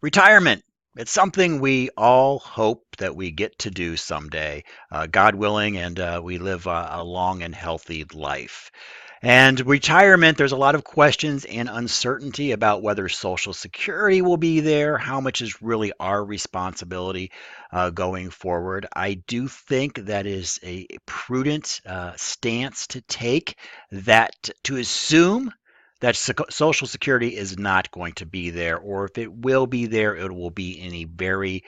Retirement. It's something we all hope that we get to do someday, God willing, and we live a long and healthy life. And retirement, there's a lot of questions and uncertainty about whether Social Security will be there, how much is really our responsibility going forward. I do think that is a prudent stance to take, that to assume that Social Security is not going to be there, or if it will be there, it will be in a very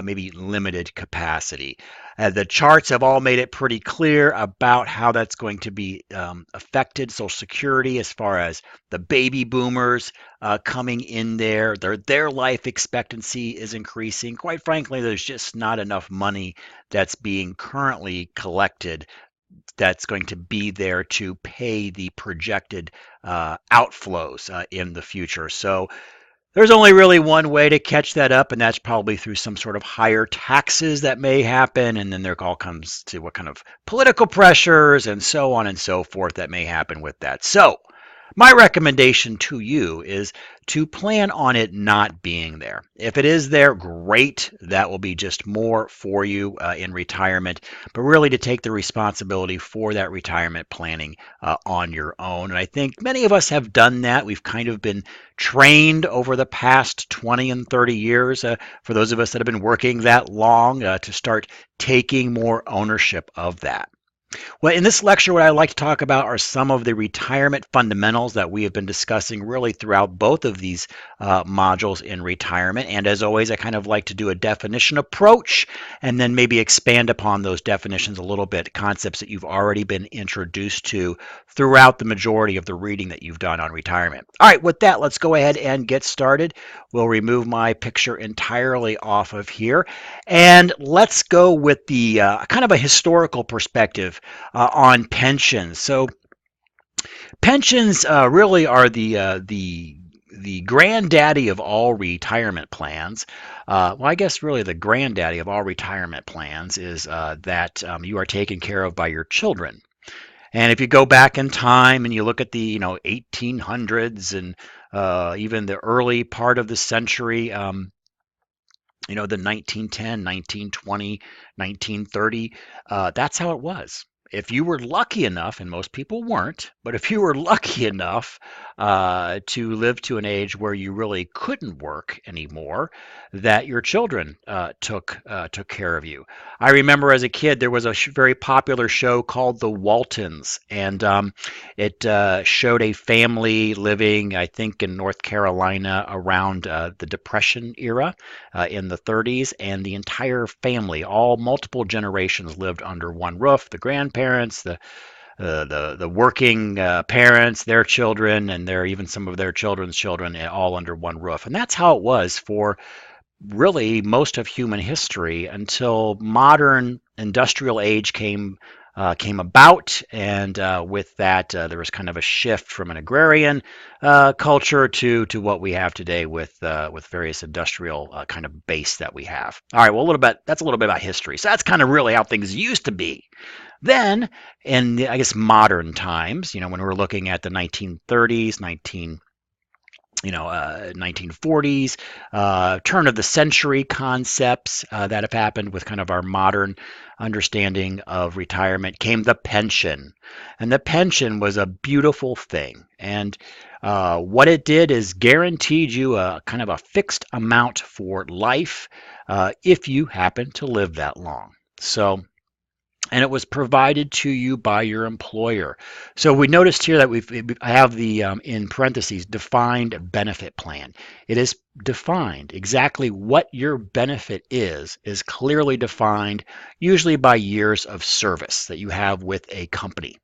maybe limited capacity. The charts have all made it pretty clear about how that's going to be affected Social Security as far as the baby boomers coming in there. Their life expectancy is increasing. Quite frankly, there's just not enough money that's being currently collected that's going to be there to pay the projected outflows in the future. So there's only really one way to catch that up, and that's probably through some sort of higher taxes that may happen. And then there all comes to what kind of political pressures and so on and so forth that may happen with that. So my recommendation to you is to plan on it not being there. If it is there, great. That will be just more for you in retirement, but really to take the responsibility for that retirement planning on your own. And I think many of us have done that. We've kind of been trained over the past 20 and 30 years, for those of us that have been working that long, to start taking more ownership of that. Well, in this lecture, what I like to talk about are some of the retirement fundamentals that we have been discussing really throughout both of these modules in retirement. And as always, I kind of like to do a definition approach and then maybe expand upon those definitions a little bit, concepts that you've already been introduced to throughout the majority of the reading that you've done on retirement. All right, with that, let's go ahead and get started. We'll remove my picture entirely off of here. And let's go with the kind of a historical perspective on pensions. So pensions really are the granddaddy of all retirement plans. Well, I guess really the granddaddy of all retirement plans is that you are taken care of by your children. And if you go back in time and you look at the 1800s and even the early part of the century, the 1910, 1920, 1930, that's how it was. If you were lucky enough, and most people weren't, but if you were lucky enough to live to an age where you really couldn't work anymore, that your children took care of you. I remember as a kid there was a very popular show called The Waltons, and it showed a family living, I think, in North Carolina around the Depression era in the 30s, and the entire family, all multiple generations, lived under one roof. The grandparents, the working parents, their children, and even some of their children's children, all under one roof. And that's how it was for really most of human history until modern industrial age came about, and with that, there was kind of a shift from an agrarian culture to what we have today with various industrial kind of base that we have. All right, well, that's a little bit about history. So that's kind of really how things used to be. Then, in I guess modern times, when we're looking at the 1930s, 1940s, turn of the century concepts that have happened with kind of our modern understanding of retirement, came the pension. And the pension was a beautiful thing. And what it did is guaranteed you a kind of a fixed amount for life if you happen to live that long. And it was provided to you by your employer. So we noticed here that we have the, in parentheses, defined benefit plan. It is defined exactly what your benefit is clearly defined, usually by years of service that you have with a company.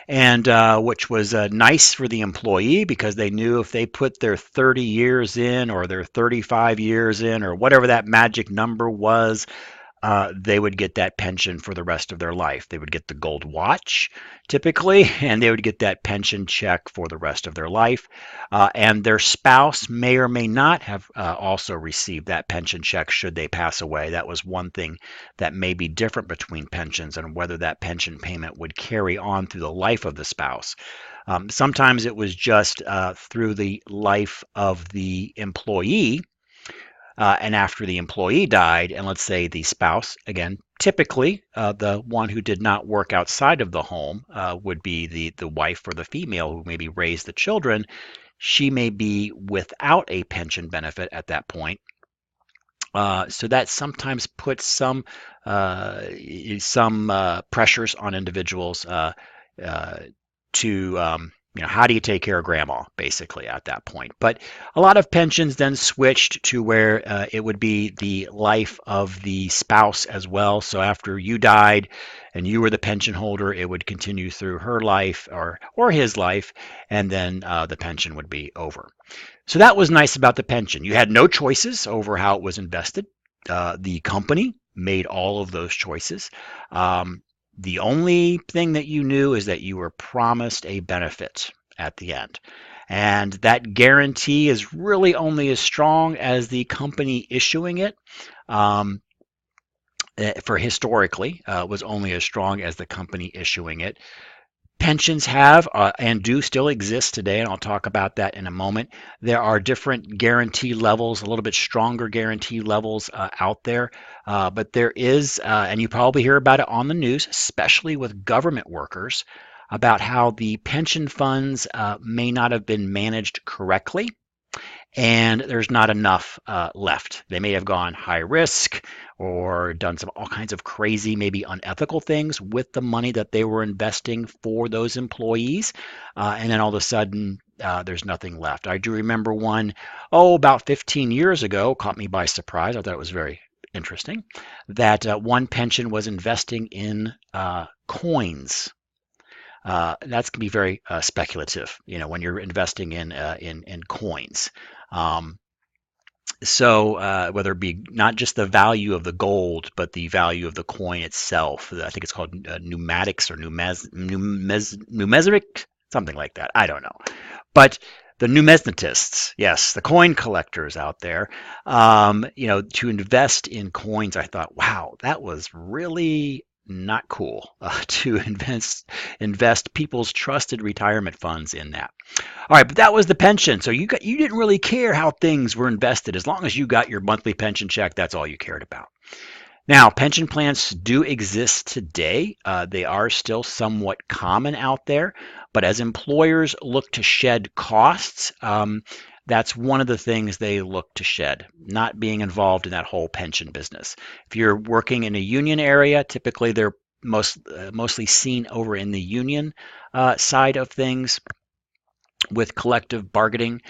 And which was nice for the employee because they knew if they put their 30 years in or their 35 years in or whatever that magic number was, they would get that pension for the rest of their life. They would get the gold watch, typically, and they would get that pension check for the rest of their life. And their spouse may or may not have also received that pension check should they pass away. That was one thing that may be different between pensions and whether that pension payment would carry on through the life of the spouse. Sometimes it was just through the life of the employee, and after the employee died, and let's say the spouse, again, typically the one who did not work outside of the home would be the wife or the female who maybe raised the children. She may be without a pension benefit at that point. So that sometimes puts some pressures on individuals uh, to how do you take care of grandma basically at that point. But a lot of pensions then switched to where it would be the life of the spouse as well. So after you died and you were the pension holder, it would continue through her life or his life, and then the pension would be over. So that was nice about the pension. You had no choices over how it was invested. The company made all of those choices. The only thing that you knew is that you were promised a benefit at the end. And that guarantee is really only as strong as the company issuing it. Um, for historically, was only as strong as the company issuing it. Pensions have and do still exist today, and I'll talk about that in a moment. There are different guarantee levels, a little bit stronger guarantee levels out there, but there is, and you probably hear about it on the news, especially with government workers, about how the pension funds may not have been managed correctly and there's not enough left. They may have gone high risk or done some all kinds of crazy, maybe unethical things with the money that they were investing for those employees, and then all of a sudden there's nothing left. I do remember one, about 15 years ago, caught me by surprise. I thought it was very interesting that one pension was investing in coins. That's going to be very speculative, when you're investing in coins. Um, so whether it be not just the value of the gold, but the value of the coin itself, I think it's called pneumatics or numesic, something like that. I don't know. But the numismatists, yes, the coin collectors out there, to invest in coins, I thought, wow, that was really not cool to invest people's trusted retirement funds in that. All right, but that was the pension. So you didn't really care how things were invested as long as you got your monthly pension check. That's all you cared about. Now, pension plans do exist today. They are still somewhat common out there, but as employers look to shed costs, that's one of the things they look to shed, not being involved in that whole pension business. If you're working in a union area, typically they're mostly seen over in the union side of things with collective bargaining.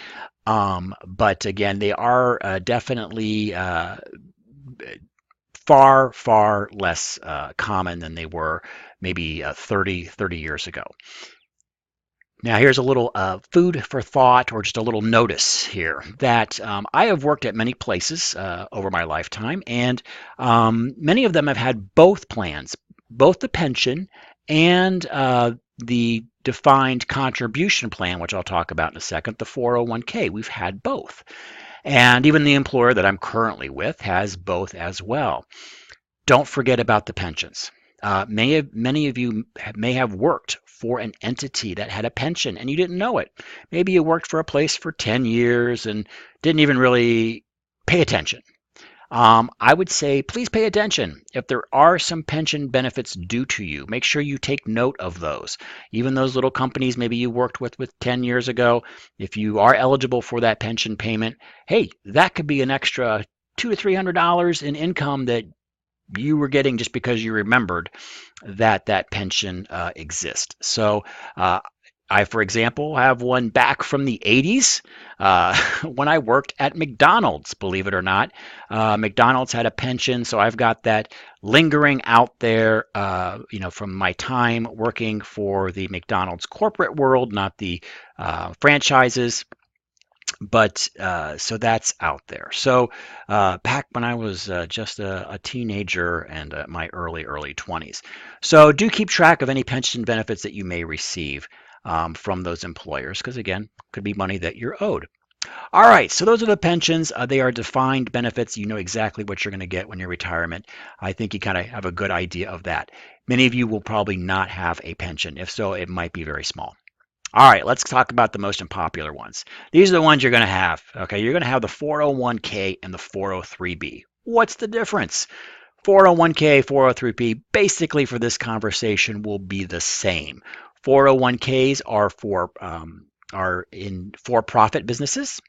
But again, they are definitely far, far less common than they were maybe 30 years ago. Now, here's a little food for thought or just a little notice here that I have worked at many places over my lifetime, and many of them have had both plans, both the pension and the defined contribution plan, which I'll talk about in a second, the 401k. We've had both. And even the employer that I'm currently with has both as well. Don't forget about the pensions. Many of you may have worked for an entity that had a pension and you didn't know it. Maybe you worked for a place for 10 years and didn't even really pay attention. I would say please pay attention. If there are some pension benefits due to you, make sure you take note of those. Even those little companies maybe you worked with 10 years ago, if you are eligible for that pension payment, hey, that could be an extra $200 to $300 in income that you were getting just because you remembered that pension exists. So I, for example, have one back from the 80s when I worked at McDonald's, believe it or not. McDonald's had a pension, so I've got that lingering out there, from my time working for the McDonald's corporate world, not the franchises. But so that's out there. So back when I was just a teenager and my early 20s. So do keep track of any pension benefits that you may receive from those employers, because again, could be money that you're owed. All right, so those are the pensions. They are defined benefits. You know exactly what you're going to get when you're retirement. I think you kind of have a good idea of that. Many of you will probably not have a pension. If so, it might be very small. All right, let's talk about the most unpopular ones. These are the ones you're going to have. Okay, you're going to have the 401k and the 403b. What's the difference? 401k, 403b, basically for this conversation will be the same. 401ks are in for-profit businesses,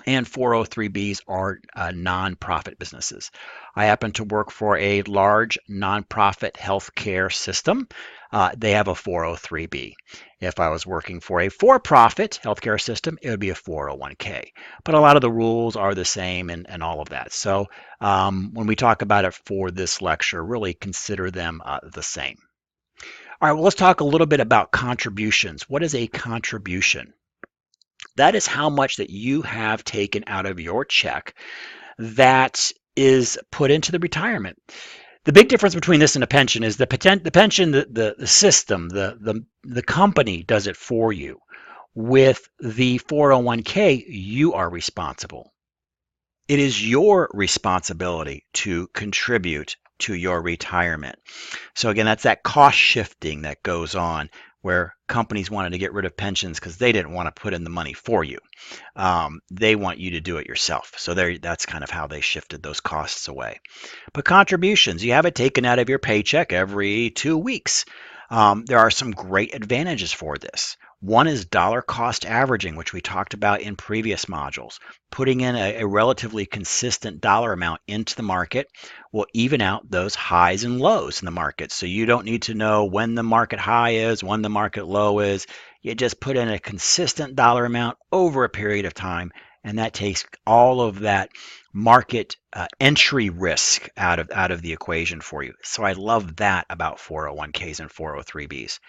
and 403bs are nonprofit businesses. I happen to work for a large nonprofit healthcare system. They have a 403b. If I was working for a for-profit healthcare system, it would be a 401k. But a lot of the rules are the same and all of that. So when we talk about it for this lecture, really consider them the same. All right, well, let's talk a little bit about contributions. What is a contribution? That is how much that you have taken out of your check that is put into the retirement. The big difference between this and a pension is the pension, the system, the company does it for you. With the 401k, you are responsible. It is your responsibility to contribute to your retirement. So again, that's that cost shifting that goes on where companies wanted to get rid of pensions because they didn't want to put in the money for you. They want you to do it yourself. So that's kind of how they shifted those costs away. But contributions, you have it taken out of your paycheck every 2 weeks. There are some great advantages for this. One is dollar cost averaging, which we talked about in previous modules. Putting in a relatively consistent dollar amount into the market will even out those highs and lows in the market. So you don't need to know when the market high is, when the market low is. You just put in a consistent dollar amount over a period of time, and that takes all of that market entry risk out of the equation for you. So I love that about 401ks and 403bs.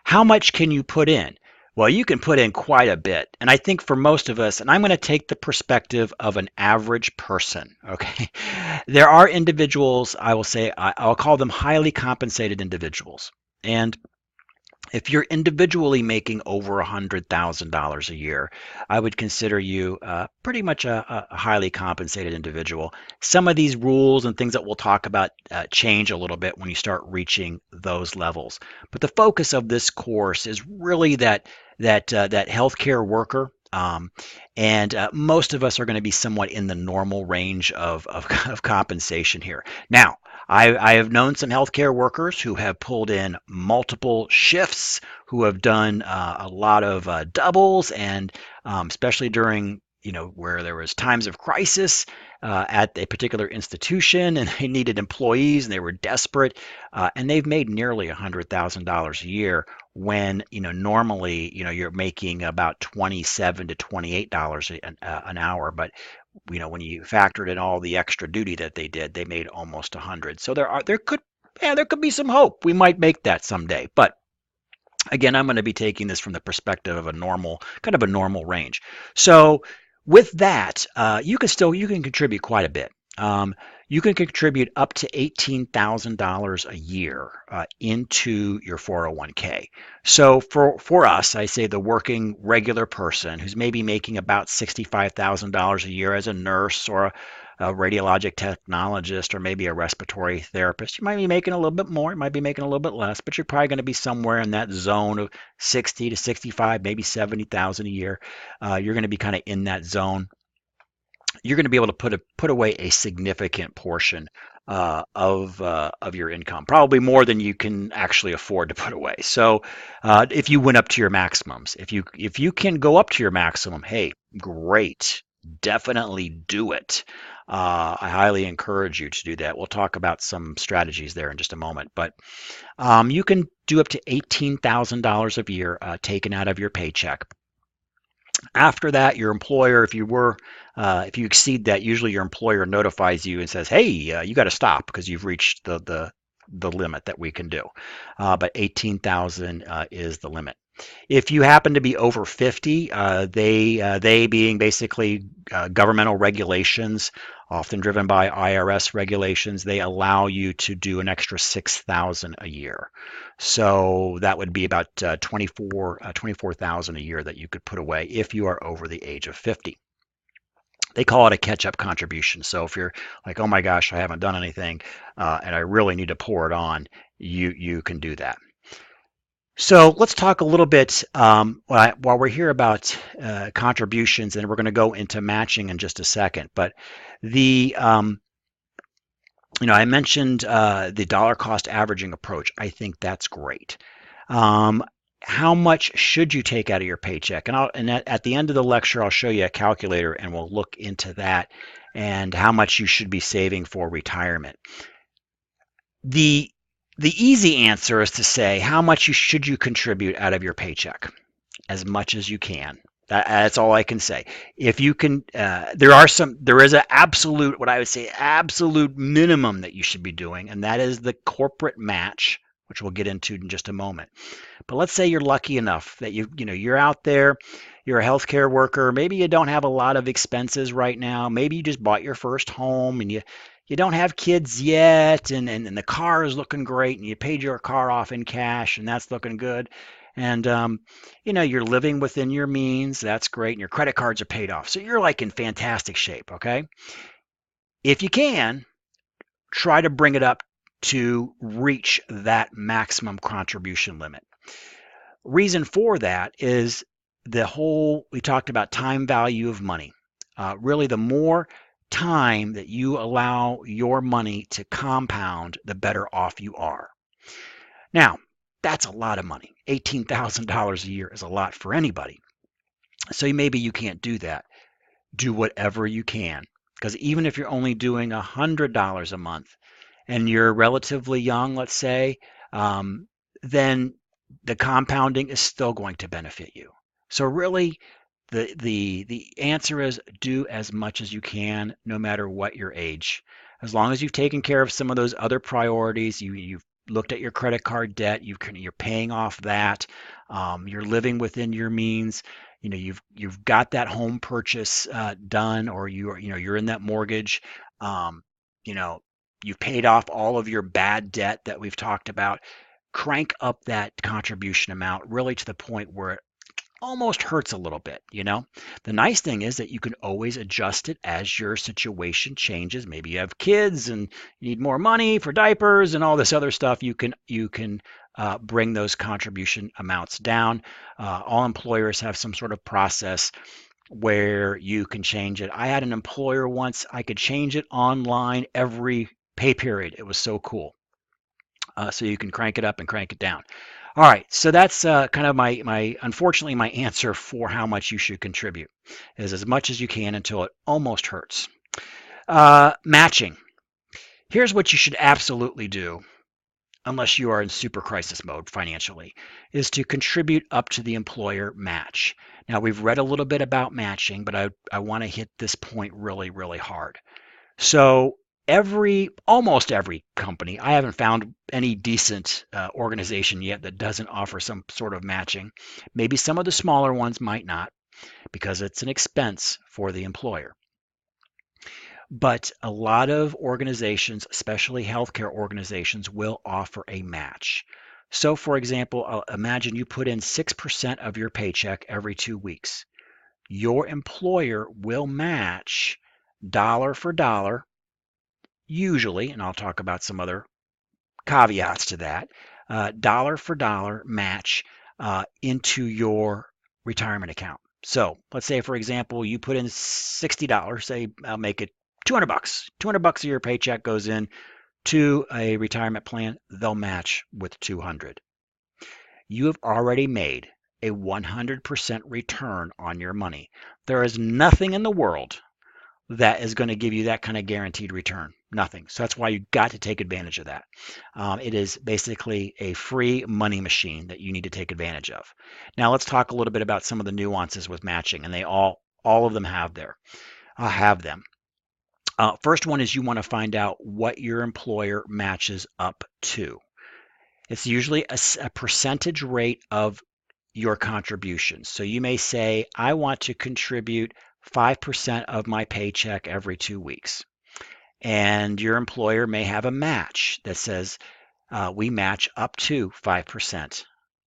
How much can you put in? Well, you can put in quite a bit. And I think for most of us, and I'm going to take the perspective of an average person, okay? There are individuals, I will say, I'll call them highly compensated individuals. And if you're individually making over $100,000 a year, I would consider you pretty much a highly compensated individual. Some of these rules and things that we'll talk about change a little bit when you start reaching those levels. But the focus of this course is really that healthcare worker. And most of us are going to be somewhat in the normal range of compensation here. Now, I have known some healthcare workers who have pulled in multiple shifts, who have done a lot of doubles, and especially during where there was times of crisis at a particular institution, and they needed employees, and they were desperate, and they've made nearly $100,000 a year when normally you're making about $27 to $28 an hour, but when you factored in all the extra duty that they did, they made almost 100. So there could be some hope. We might make that someday. But again, I'm going to be taking this from the perspective of a normal range. So with that, you can contribute quite a bit. You can contribute up to $18,000 a year into your 401k. So for us, I say the working regular person who's maybe making about $65,000 a year as a nurse or a radiologic technologist or maybe a respiratory therapist. You might be making a little bit more, you might be making a little bit less, but you're probably going to be somewhere in that zone of 60 to 65, maybe 70,000 a year. You're going to be kind of in that zone. You're going to be able to put away a significant portion of your income, probably more than you can actually afford to put away. So if you went up to your maximums, if you can go up to your maximum, hey, great, definitely do it. I highly encourage you to do that. We'll talk about some strategies there in just a moment, but you can do up to $18,000 a year taken out of your paycheck. After that, your employer, if you exceed that, usually your employer notifies you and says, "Hey, you got to stop because you've reached the limit that we can do." But 18,000 is the limit. If you happen to be over 50, they being basically governmental regulations, often driven by IRS regulations, they allow you to do an extra 6,000 a year. So that would be about 24,000 a year that you could put away if you are over the age of 50. They call it a catch-up contribution. So if you're like, oh my gosh, I haven't done anything, and I really need to pour it on, you can do that. So let's talk a little bit while we're here about contributions, and we're going to go into matching in just a second. But the I mentioned the dollar cost averaging approach. I think that's great. Um, how much should you take out of your paycheck? And at the end of the lecture, I'll show you a calculator, and we'll look into that and how much you should be saving for retirement. The the easy answer is to say how much should you contribute out of your paycheck? As much as you can. That's all I can say. If you can, there is an absolute, what I would say, absolute minimum that you should be doing, and that is the corporate match, which we'll get into in just a moment. But let's say you're lucky enough that you're out there, you're a healthcare worker. Maybe you don't have a lot of expenses right now. Maybe you just bought your first home and you don't have kids yet, and the car is looking great, and you paid your car off in cash, and that's looking good. And you're living within your means. That's great, and your credit cards are paid off. So you're like in fantastic shape. Okay, if you can, try to bring it up to reach that maximum contribution limit. Reason for that is we talked about time value of money. Really, the more time that you allow your money to compound, the better off you are. Now, that's a lot of money. $18,000 a year is a lot for anybody. So maybe you can't do that. Do whatever you can. Because even if you're only doing $100 a month and you're relatively young, let's say, then the compounding is still going to benefit you. So really, the answer is do as much as you can, no matter what your age. As long as you've taken care of some of those other priorities, you've looked at your credit card debt, you're paying off that, you're living within your means. You've got that home purchase done, or you're in that mortgage. Um, you know, you've paid off all of your bad debt that we've talked about. Crank up that contribution amount really to the point where it almost hurts a little bit. The nice thing is that you can always adjust it as your situation changes. Maybe you have kids and you need more money for diapers and all this other stuff. You can bring those contribution amounts down. All employers have some sort of process where you can change it. I had an employer once, I could change it online every pay period. It was so cool. So you can crank it up and crank it down. All right, so that's kind of my unfortunately my answer for how much you should contribute is as much as you can until it almost hurts. Matching. Here's what you should absolutely do, unless you are in super crisis mode financially, is to contribute up to the employer match. Now we've read a little bit about matching, but I want to hit this point really, really hard. So almost every company, I haven't found any decent organization yet that doesn't offer some sort of matching. Maybe some of the smaller ones might not because it's an expense for the employer. But a lot of organizations, especially healthcare organizations, will offer a match. So, for example, imagine you put in 6% of your paycheck every 2 weeks. Your employer will match dollar for dollar usually, and I'll talk about some other caveats to that, dollar for dollar match into your retirement account. So let's say, for example, you put in $60. Say I'll make it $200. $200 of your paycheck goes in to a retirement plan. They'll match with 200. You have already made a 100% return on your money. There is nothing in the world that is going to give you that kind of guaranteed return. Nothing. So that's why you got to take advantage of that. It is basically a free money machine that you need to take advantage of. Now let's talk a little bit about some of the nuances with matching, and they all of them have them. First one is you want to find out what your employer matches up to. It's usually a percentage rate of your contributions. So you may say, I want to contribute 5% of my paycheck every 2 weeks. And your employer may have a match that says, we match up to 5%,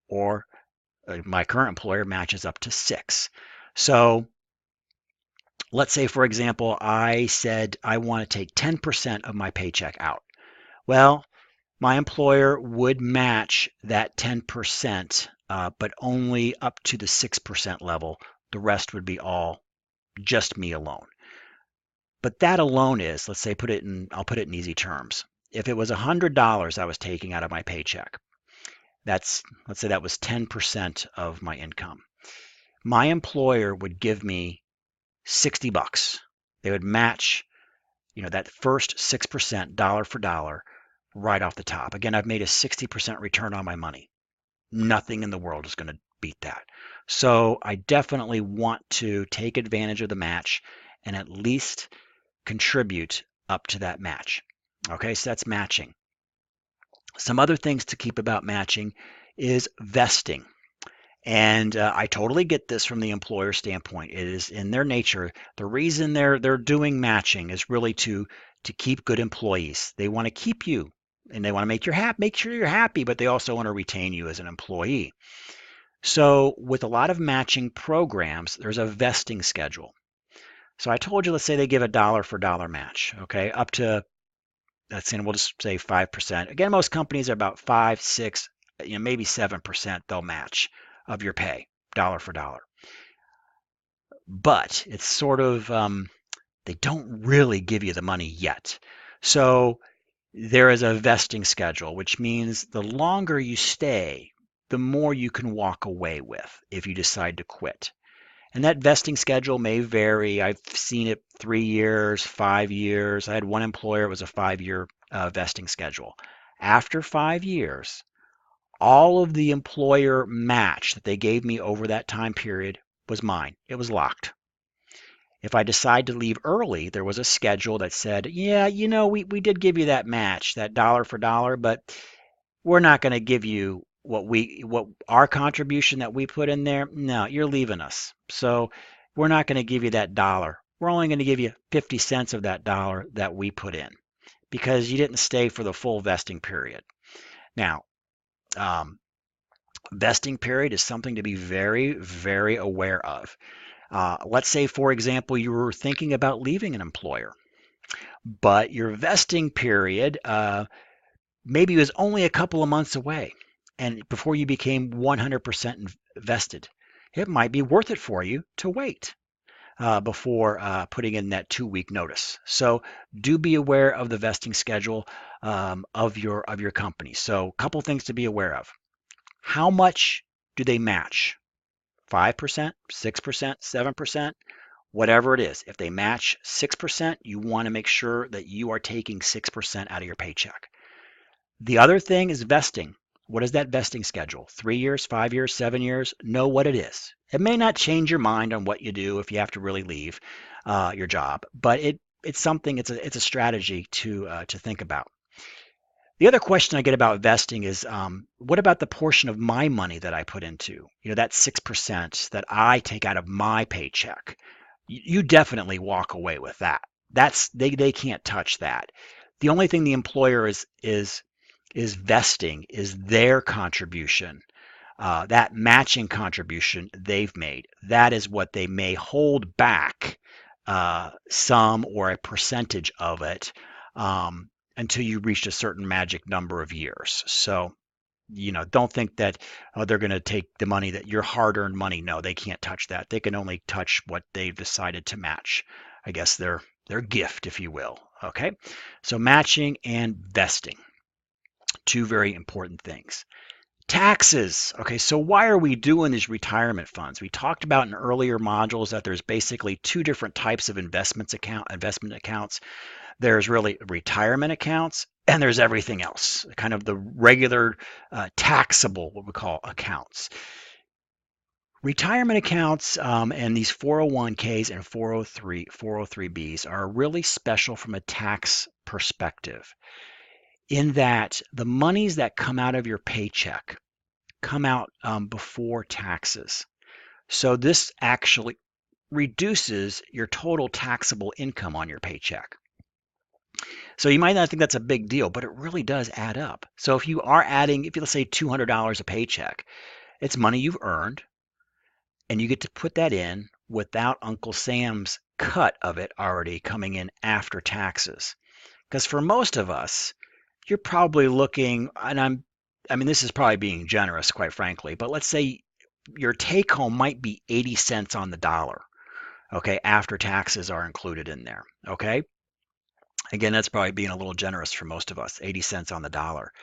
or my current employer matches up to 6. So let's say, for example, I said I want to take 10% of my paycheck out. Well, my employer would match that 10%, but only up to the 6% level. The rest would be all just me alone. But that alone is, let's say, I'll put it in easy terms. If it was $100 I was taking out of my paycheck, let's say that was 10% of my income. My employer would give me $60. They would match, that first 6% dollar for dollar right off the top. Again, I've made a 60% return on my money. Nothing in the world is going to beat that. So I definitely want to take advantage of the match and at least contribute up to that match. Okay, so that's matching. Some other things to keep about matching is vesting. And I totally get this from the employer standpoint. It is in their nature. The reason they're doing matching is really to keep good employees. They want to keep you, and they want to make sure you're happy, but they also want to retain you as an employee. So with a lot of matching programs, there's a vesting schedule. So I told you, let's say they give a dollar for dollar match, okay, up to, that's in, we'll just say 5%. Again, most companies are about 5, 6, maybe 7% they'll match of your pay, dollar for dollar. But it's sort of, they don't really give you the money yet. So there is a vesting schedule, which means the longer you stay, the more you can walk away with if you decide to quit. And that vesting schedule may vary. I've seen it 3 years, 5 years. I had one employer, it was a 5-year vesting schedule. After 5 years, all of the employer match that they gave me over that time period was mine. It was locked. If I decide to leave early, there was a schedule that said, yeah, we did give you that match, that dollar for dollar, but we're not going to give you what our contribution that we put in there. No, you're leaving us. So we're not going to give you that dollar. We're only going to give you 50 cents of that dollar that we put in because you didn't stay for the full vesting period. Now, um, vesting period is something to be very, very aware of. Let's say, for example, you were thinking about leaving an employer, but your vesting period maybe it was only a couple of months away and before you became 100% vested. It might be worth it for you to wait before putting in that 2-week notice. So do be aware of the vesting schedule of your company. So a couple things to be aware of. How much do they match? 5%, 6%, 7%, whatever it is. If they match 6%, you want to make sure that you are taking 6% out of your paycheck. The other thing is vesting. What is that vesting schedule? 3 years, 5 years, 7 years? Know what it is. It may not change your mind on what you do if you have to really leave your job, but it's something. It's a strategy to think about. The other question I get about vesting is, what about the portion of my money that I put into? That 6% that I take out of my paycheck. You definitely walk away with that. They can't touch that. The only thing the employer is vesting is their contribution, that matching contribution they've made. That is what they may hold back, some or a percentage of it, until you reach a certain magic number of years. So, don't think that they're going to take the money, that your hard-earned money. No, they can't touch that. They can only touch what they've decided to match. I guess their gift, if you will. Okay, so matching and vesting, two very important things. Taxes. Okay, so why are we doing these retirement funds? We talked about in earlier modules that there's basically two different types of investment accounts. There's really retirement accounts, and there's everything else, kind of the regular taxable, what we call accounts. Retirement accounts and these 401ks and 403bs are really special from a tax perspective, in that the monies that come out of your paycheck come out before taxes. So this actually reduces your total taxable income on your paycheck. So you might not think that's a big deal, but it really does add up. So if you are adding, if you, let's say, $200 a paycheck, it's money you've earned, and you get to put that in without Uncle Sam's cut of it already coming in after taxes. Because for most of us, you're probably looking, and I mean, this is probably being generous, quite frankly, but let's say your take home might be 80 cents on the dollar, okay, after taxes are included in there, okay? Again, that's probably being a little generous for most of us, 80 cents on the dollar.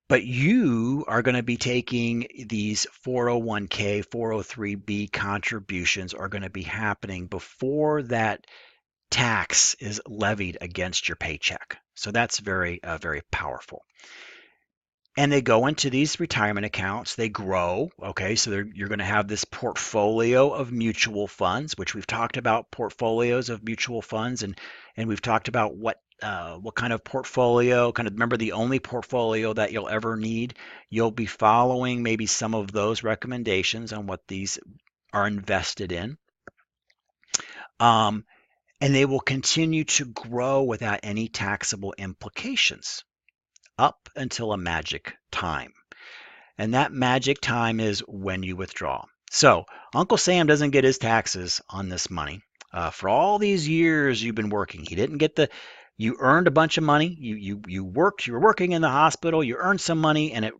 But you are going to be taking these 401k, 403b contributions are going to be happening before that tax is levied against your paycheck. So that's very powerful. And they go into these retirement accounts. They grow. Okay, so you're going to have this portfolio of mutual funds, which we've talked about portfolios of mutual funds, and we've talked about what kind of portfolio. Kind of remember the only portfolio that you'll ever need. You'll be following maybe some of those recommendations on what these are invested in. Um, and they will continue to grow without any taxable implications up until a magic time. And that magic time is when you withdraw. So Uncle Sam doesn't get his taxes on this money. For all these years you've been working, he didn't get you earned a bunch of money. You worked, you were working in the hospital, you earned some money, and it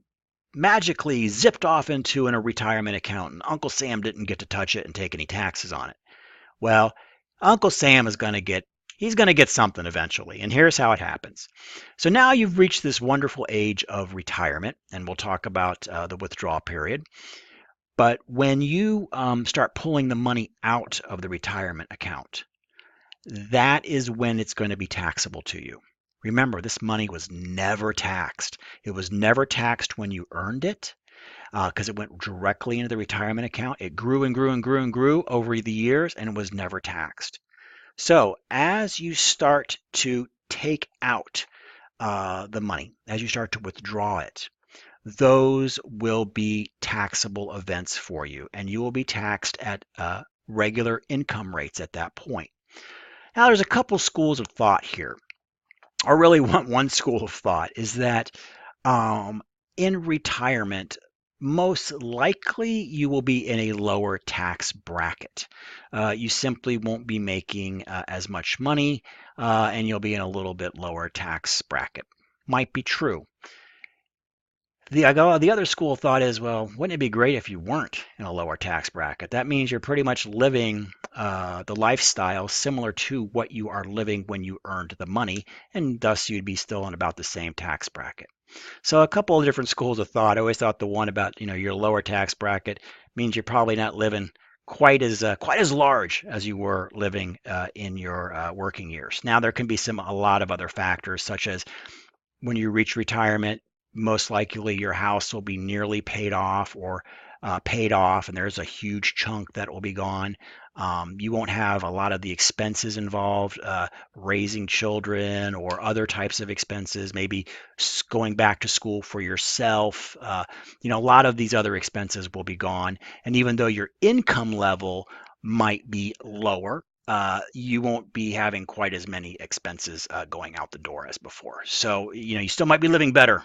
magically zipped off into a retirement account. And Uncle Sam didn't get to touch it and take any taxes on it. Well, Uncle Sam is going to get he's going to get something eventually. And here's how it happens. So now you've reached this wonderful age of retirement, and we'll talk about the withdrawal period. But when you start pulling the money out of the retirement account, that is when it's going to be taxable to you. Remember, this money was never taxed. It was never taxed when you earned it because it went directly into the retirement account. It grew and grew and grew and grew over the years and it was never taxed. So as you start to take out the money, as you start to withdraw it, those will be taxable events for you, and you will be taxed at regular income rates at that point. Now, there's a couple schools of thought here, or really one school of thought is that um, in retirement, most likely you will be in a lower tax bracket. You simply won't be making as much money and you'll be in a little bit lower tax bracket. Might be true. The other school of thought is, well, wouldn't it be great if you weren't in a lower tax bracket? That means you're pretty much living the lifestyle similar to what you are living when you earned the money, and thus you'd be still in about the same tax bracket. So a couple of different schools of thought. I always thought the one about your lower tax bracket means you're probably not living quite as large as you were living in your working years. Now there can be a lot of other factors such as when you reach retirement, most likely your house will be nearly paid off or paid off, and there's a huge chunk that will be gone. You won't have a lot of the expenses involved, raising children or other types of expenses, maybe going back to school for yourself. A lot of these other expenses will be gone. And even though your income level might be lower, you won't be having quite as many expenses going out the door as before. So, you still might be living better,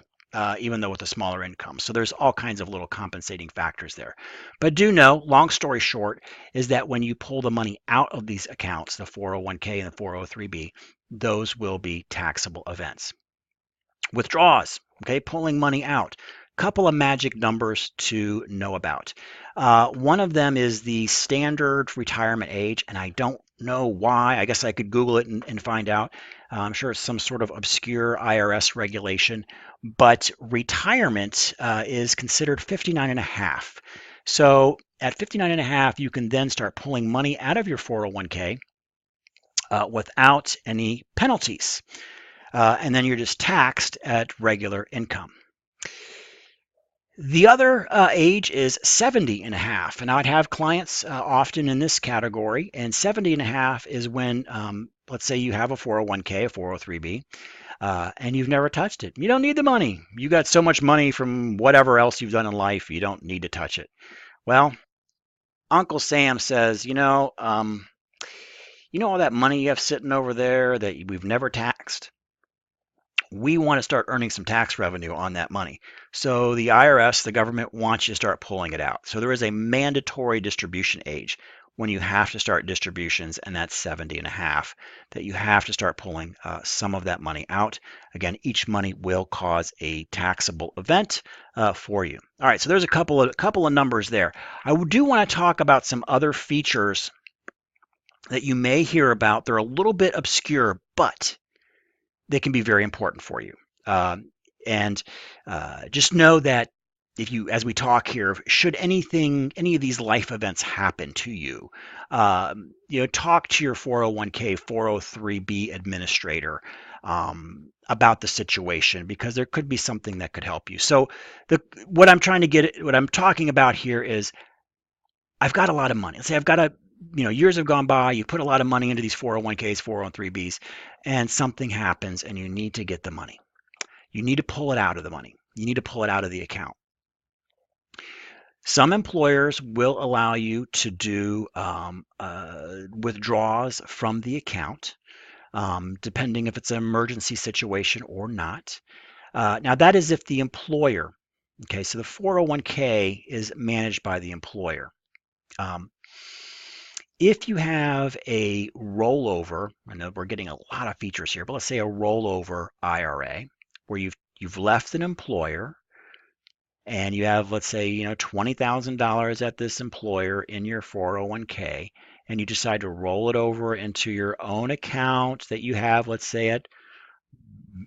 even though with a smaller income. So there's all kinds of little compensating factors there. But do know, long story short, is that when you pull the money out of these accounts, the 401k and the 403b, those will be taxable events. Withdrawals, okay, pulling money out. Couple of magic numbers to know about. One of them is the standard retirement age, and I don't know why. I guess I could Google it and find out. I'm sure it's some sort of obscure IRS regulation, but retirement is considered 59 and a half. So at 59 and a half, you can then start pulling money out of your 401k without any penalties. And then you're just taxed at regular income. The other age is 70 and a half. And I'd have clients often in this category. And 70 and a half is when, let's say you have a 401k, a 403b, and you've never touched it. You don't need the money. You got so much money from whatever else you've done in life, you don't need to touch it. Well, Uncle Sam says, all that money you have sitting over there that we've never taxed? We want to start earning some tax revenue on that money. So the IRS, the government, wants you to start pulling it out. So there is a mandatory distribution age. when you have to start distributions, and that's 70 and a half, that you have to start pulling some of that money out. Again, each money will cause a taxable event for you. All right, so there's a couple of numbers there. I do want to talk about some other features that you may hear about. They're a little bit obscure, but they can be very important for you. And just know that if you, as we talk here, should any of these life events happen to you, talk to your 401k, 403b administrator about the situation, because there could be something that could help you. So what I'm talking about here is, I've got a lot of money. Let's say I've got years have gone by, you put a lot of money into these 401ks, 403bs, and something happens and you need to get the money. You need to pull it out of the money. You need to pull it out of the account. Some employers will allow you to do withdrawals from the account, depending if it's an emergency situation or not. Now, that is if the employer, okay, so the 401k is managed by the employer. If you have a rollover, I know we're getting a lot of features here, but let's say a rollover IRA where you've left an employer and you have, let's say, $20,000 at this employer in your 401k, and you decide to roll it over into your own account that you have, let's say at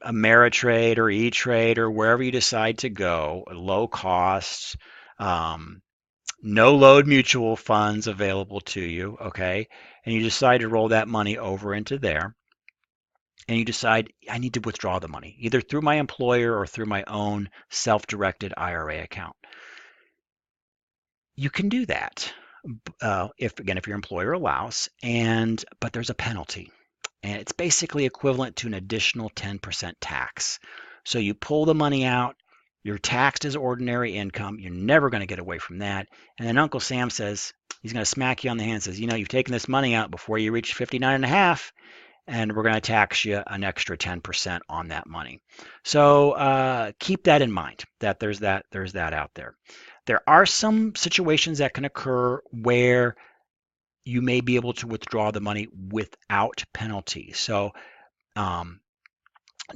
Ameritrade or E-Trade or wherever you decide to go, low cost, no load mutual funds available to you, okay? And you decide to roll that money over into there, and you decide, I need to withdraw the money, either through my employer or through my own self-directed IRA account. You can do that, if your employer allows, but there's a penalty, and it's basically equivalent to an additional 10% tax. So you pull the money out, you're taxed as ordinary income. You're never going to get away from that. And then Uncle Sam says, he's going to smack you on the hand and says, you've taken this money out before you reach 59 and a half, and we're going to tax you an extra 10% on that money. So keep that in mind, that there's that out there. There are some situations that can occur where you may be able to withdraw the money without penalty. So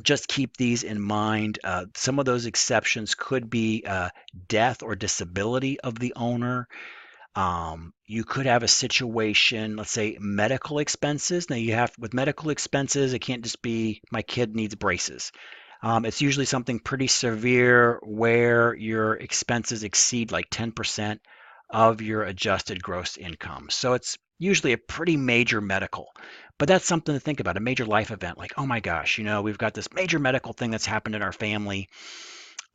just keep these in mind. Some of those exceptions could be death or disability of the owner. You could have a situation, let's say medical expenses. Now with medical expenses, it can't just be my kid needs braces. It's usually something pretty severe where your expenses exceed like 10% of your adjusted gross income. So it's usually a pretty major medical. But that's something to think about, a major life event, like, oh my gosh, we've got this major medical thing that's happened in our family,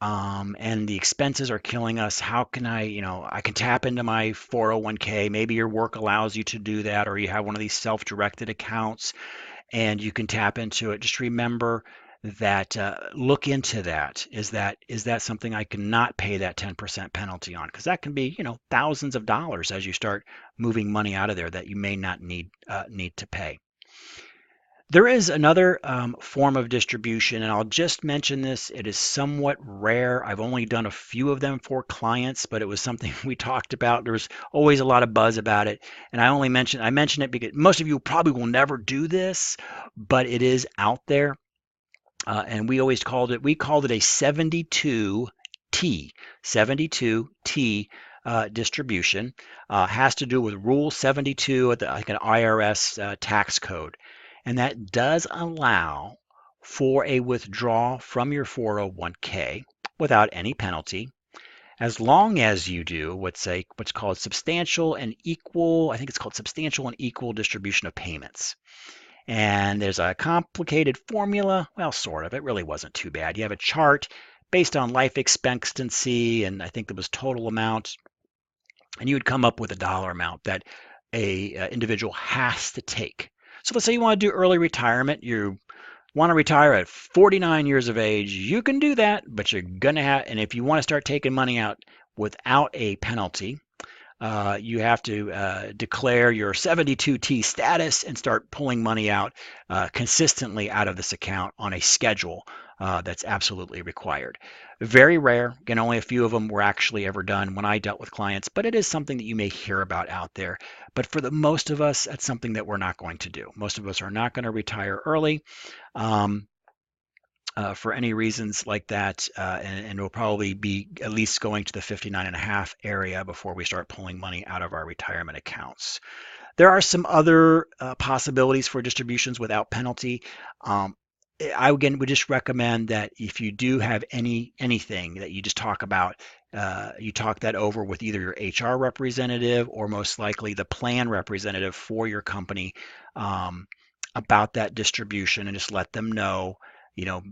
and the expenses are killing us. How can I can tap into my 401k. Maybe your work allows you to do that, or you have one of these self-directed accounts and you can tap into it. Just remember that, look into that. Is that something I cannot pay that 10% penalty on? Because that can be, thousands of dollars as you start moving money out of there that you may not need to pay. There is another form of distribution, and I'll just mention this. It is somewhat rare. I've only done a few of them for clients, but it was something we talked about. There was always a lot of buzz about it, and I mention it because most of you probably will never do this, but it is out there, and we called it a 72T distribution. Has to do with Rule 72, like an IRS tax code. And that does allow for a withdrawal from your 401k without any penalty, as long as you do what's called substantial and equal, I think it's called substantial and equal distribution of payments. And there's a complicated formula. Well, sort of. It really wasn't too bad. You have a chart based on life expectancy, and I think it was total amount, and you would come up with a dollar amount that a individual has to take. So let's say you want to do early retirement. You want to retire at 49 years of age. You can do that, but you're going to have, and if you want to start taking money out without a penalty, you have to declare your 72T status and start pulling money out consistently out of this account on a schedule that's absolutely required. Very rare. Again, only a few of them were actually ever done when I dealt with clients, but it is something that you may hear about out there. But for the most of us, that's something that we're not going to do. Most of us are not going to retire early. Um, for any reasons like that, and we'll probably be at least going to the 59 and a half area before we start pulling money out of our retirement accounts. There are some other possibilities for distributions without penalty. Um, I again would just recommend that if you do have anything that you just talk about, you talk that over with either your HR representative or most likely the plan representative for your company about that distribution, and just let them know, you know,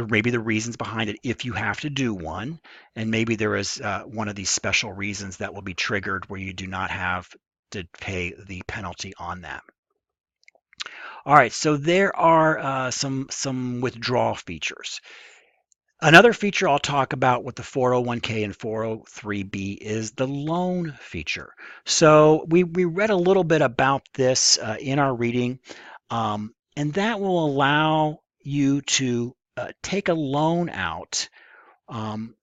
maybe the reasons behind it if you have to do one, and maybe there is one of these special reasons that will be triggered where you do not have to pay the penalty on that. All right, so there are some withdrawal features. Another feature I'll talk about with the 401k and 403b is the loan feature. So we read a little bit about this in our reading, and that will allow you to take a loan out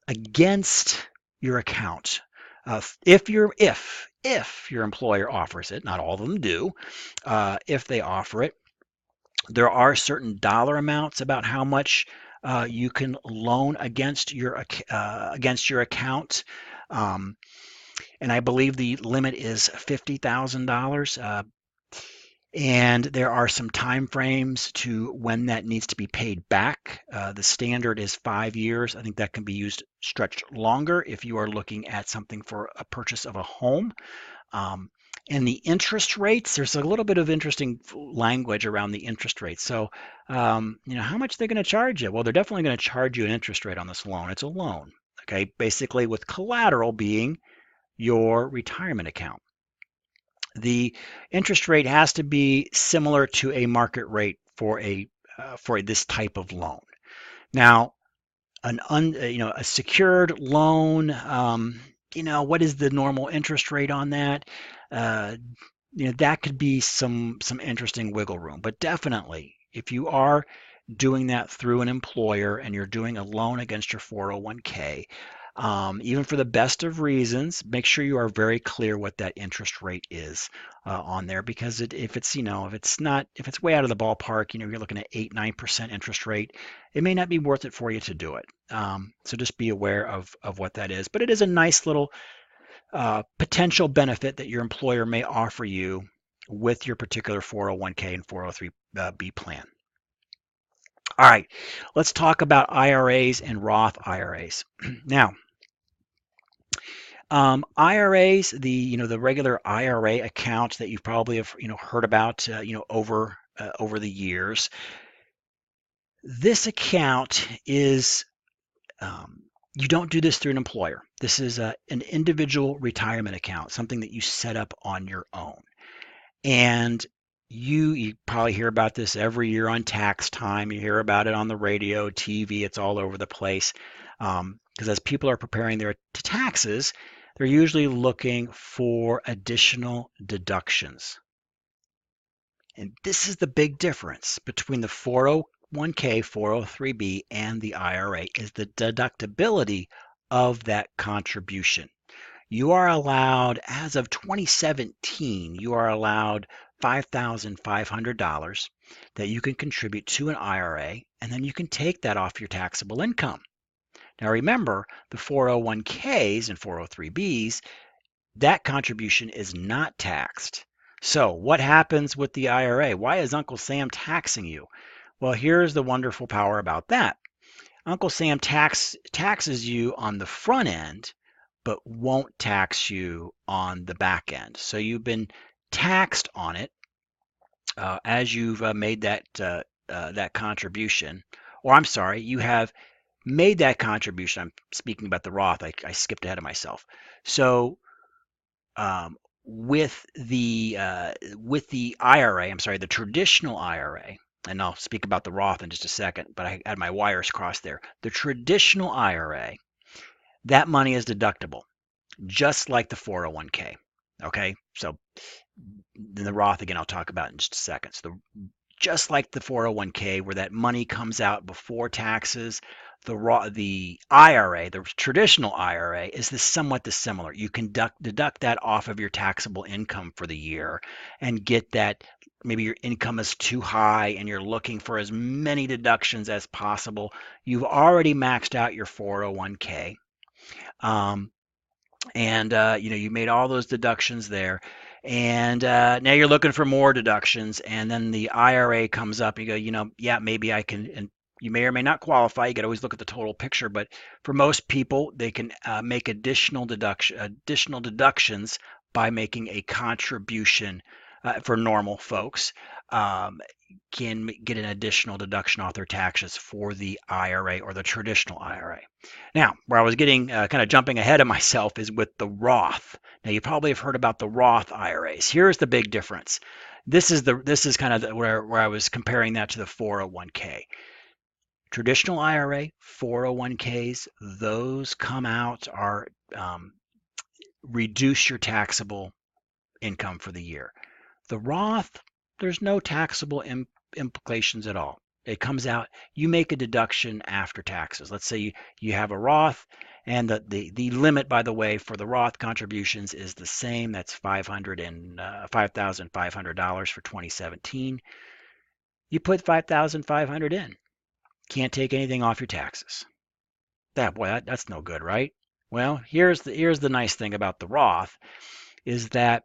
against your account. If your employer offers it, not all of them do, if they offer it, there are certain dollar amounts about how much you can loan against your account, um, and I believe the limit is $50,000. And there are some time frames to when that needs to be paid back. The standard is 5 years. I think that can be used stretched longer if you are looking at something for a purchase of a home. Um, and the interest rates, there's a little bit of interesting language around the interest rates. So, how much they're going to charge you? Well, they're definitely going to charge you an interest rate on this loan. It's a loan, okay? Basically, with collateral being your retirement account. The interest rate has to be similar to a market rate for this type of loan. Now, a secured loan, what is the normal interest rate on that? Uh, that could be some interesting wiggle room. But definitely, if you are doing that through an employer and you're doing a loan against your 401k, even for the best of reasons, make sure you are very clear what that interest rate is on there, because if it's way out of the ballpark, you're looking at 8-9% interest rate, it may not be worth it for you to do it. So just be aware of what that is. But it is a nice little potential benefit that your employer may offer you with your particular 401k and 403b plan. All right, let's talk about IRAs and Roth IRAs. Now, IRAs, the regular IRA account that you probably have heard about over the years. This account is you don't do this through an employer. This is an individual retirement account, something that you set up on your own. And you probably hear about this every year on tax time. You hear about it on the radio, TV. It's all over the place. Because as people are preparing their taxes, they're usually looking for additional deductions. And this is the big difference between the 401k, 403b, and the IRA is the deductibility of that contribution. You are allowed, as of 2017, you are allowed $5,500 that you can contribute to an IRA, and then you can take that off your taxable income. Now remember, the 401ks and 403bs, that contribution is not taxed. So what happens with the IRA? Why is Uncle Sam taxing you? Well, here's the wonderful power about that. Uncle Sam taxes you on the front end, but won't tax you on the back end. So you've been taxed on it as you've made that contribution. Or I'm sorry, you have made that contribution. I'm speaking about the Roth. I skipped ahead of myself. So with the IRA, I'm sorry, the traditional IRA, and I'll speak about the Roth in just a second, but I had my wires crossed there. The traditional IRA, that money is deductible. just like the 401k. Okay, so then the Roth again, I'll talk about in just a second. So just like the 401k, where that money comes out before taxes, the IRA, the traditional IRA, is somewhat dissimilar. You can deduct that off of your taxable income for the year and get that. Maybe your income is too high and you're looking for as many deductions as possible. You've already maxed out your 401k. Um, and you made all those deductions there, and now you're looking for more deductions, and then the IRA comes up. You go, yeah, maybe I can, and you may or may not qualify. You got to always look at the total picture, but for most people, they can make additional deductions by making a contribution. For normal folks, um, can get an additional deduction off their taxes for the IRA or the traditional IRA. Now, where I was getting kind of jumping ahead of myself is with the Roth. Now, you probably have heard about the Roth IRAs. Here's the big difference. This is kind of where I was comparing that to the 401k. Traditional IRA, 401ks, those come out are reduce your taxable income for the year. The Roth, there's no taxable implications at all. It comes out, you make a deduction after taxes. Let's say you have a Roth, and the limit, by the way, for the Roth contributions is the same. That's $5,500 for 2017. You put 5,500 in. Can't take anything off your taxes. That's no good, right? Well, here's the nice thing about the Roth is that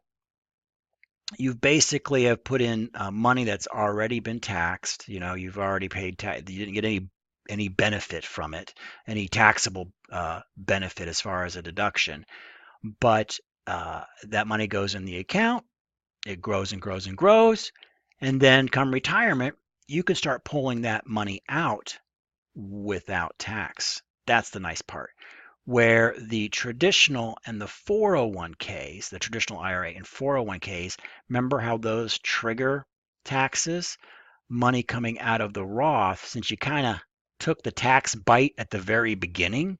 you basically have put in money that's already been taxed. You've already paid tax. You didn't get any benefit from it, any taxable benefit as far as a deduction. But that money goes in the account. It grows and grows and grows, and then come retirement, you can start pulling that money out without tax. That's the nice part. Where the traditional and the 401ks, the traditional IRA and 401ks, remember how those trigger taxes? Money coming out of the Roth, since you kind of took the tax bite at the very beginning,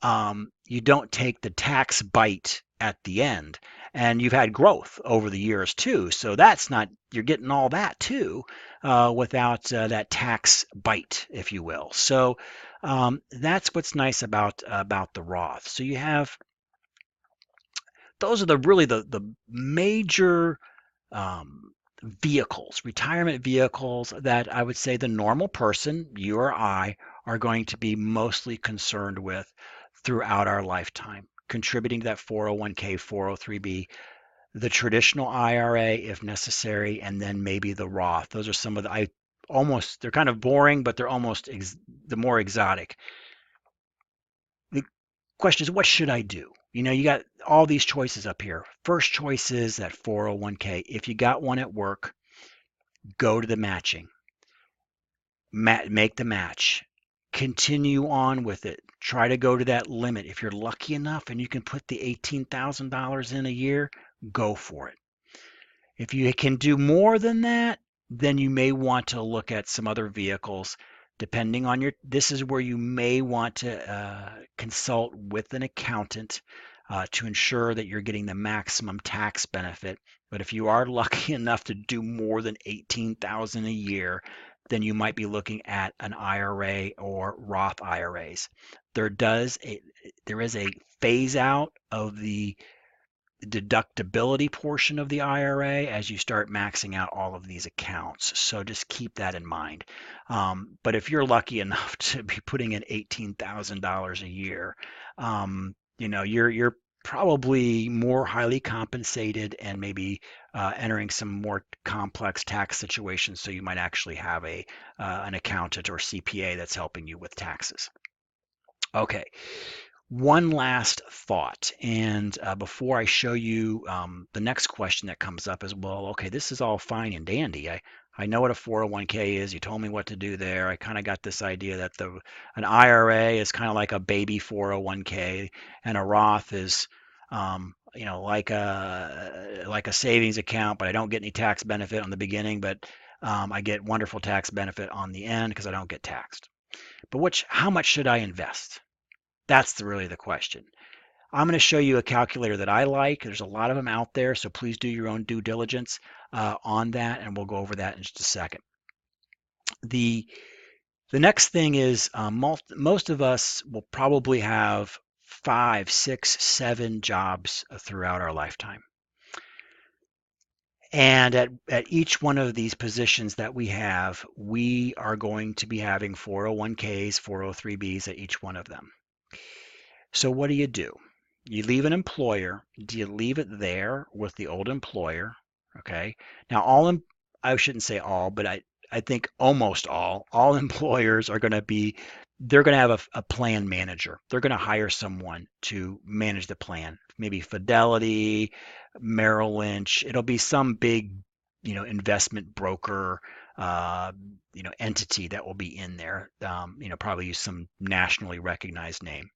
you don't take the tax bite at the end. And you've had growth over the years too. So that's not, you're getting all that too without that tax bite, if you will. So that's what's nice about the Roth. So you have, those are the major um, vehicles, retirement vehicles that I would say the normal person, you or I, are going to be mostly concerned with throughout our lifetime, contributing to that 401k, 403b, the traditional IRA if necessary, and then maybe the Roth. Those are some of they're kind of boring, but they're almost the more exotic. The question is, what should I do? You got all these choices up here. First choice is that 401k. If you got one at work, go to the matching. Make the match. Continue on with it. Try to go to that limit. If you're lucky enough and you can put the $18,000 in a year, go for it. If you can do more than that, then you may want to look at some other vehicles. Depending on this is where you may want to consult with an accountant to ensure that you're getting the maximum tax benefit. But if you are lucky enough to do more than $18,000 a year, then you might be looking at an IRA or Roth IRAs. There is a phase out of the deductibility portion of the IRA as you start maxing out all of these accounts. So just keep that in mind. But if you're lucky enough to be putting in $18,000 a year, you're probably more highly compensated and maybe entering some more complex tax situations. So you might actually have an accountant or CPA that's helping you with taxes. Okay, one last thought, and before I show you the next question that comes up as well, okay, this is all fine and dandy. I know what a 401k is. You told me what to do there. I kind of got this idea that an IRA is kind of like a baby 401k, and a Roth is like a savings account, but I don't get any tax benefit on the beginning, but I get wonderful tax benefit on the end because I don't get taxed. But how much should I invest? That's really the question. I'm going to show you a calculator that I like. There's a lot of them out there, so please do your own due diligence on that, and we'll go over that in just a second. The the next thing is most of us will probably have 5, 6, 7 jobs throughout our lifetime. And at each one of these positions that we have, we are going to be having 401ks, 403bs at each one of them. So what do? You leave an employer. Do you leave it there with the old employer? Okay. Now, I shouldn't say all, but I think almost all employers are going to be, they're going to have a plan manager. They're going to hire someone to manage the plan. Maybe Fidelity, Merrill Lynch. It'll be some big, investment broker, entity that will be in there. Probably use some nationally recognized name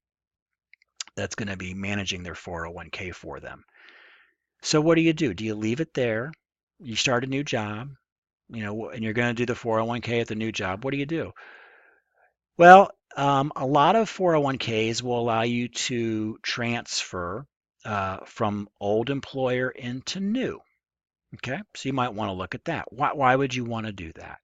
that's going to be managing their 401k for them. So what do? Do you leave it there? You start a new job, and you're going to do the 401k at the new job. What do? Well, a lot of 401ks will allow you to transfer from old employer into new. Okay, so you might want to look at that. Why would you want to do that?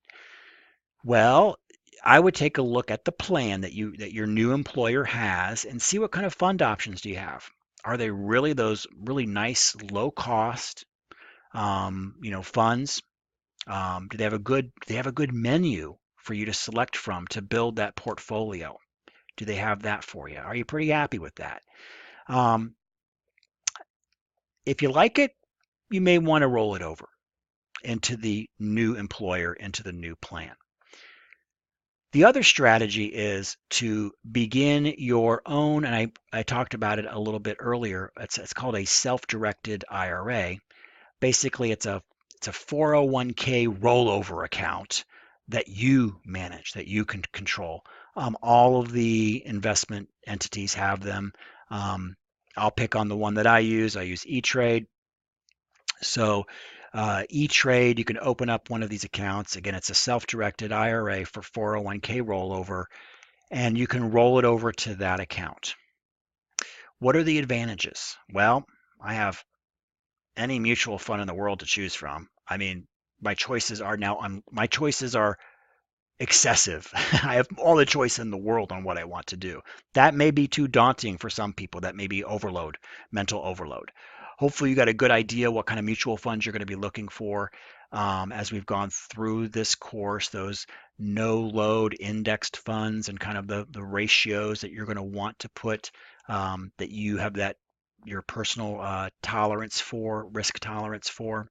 Well, I would take a look at the plan that your new employer has and see what kind of fund options do you have. Are they really those really nice low cost funds? Do they have a good menu for you to select from to build that portfolio? Do they have that for you? Are you pretty happy with that? Um, if you like it, you may want to roll it over into the new employer, into the new plan. The other strategy is to begin your own, and I talked about it a little bit earlier. It's called a self-directed IRA. Basically, it's a 401k rollover account that you manage, that you can control. All of the investment entities have them. I'll pick on the one that I use. I use E-Trade. So E-Trade, you can open up one of these accounts. Again, it's a self-directed IRA for 401k rollover, and you can roll it over to that account. What are the advantages? Well, I have any mutual fund in the world to choose from. I mean, my choices are excessive. I have all the choice in the world on what I want to do. That may be too daunting for some people. That may be overload, mental overload. Hopefully, you got a good idea what kind of mutual funds you're going to be looking for as we've gone through this course, those no load indexed funds and kind of the ratios that you're going to want to put that you have that your personal tolerance for, risk tolerance for.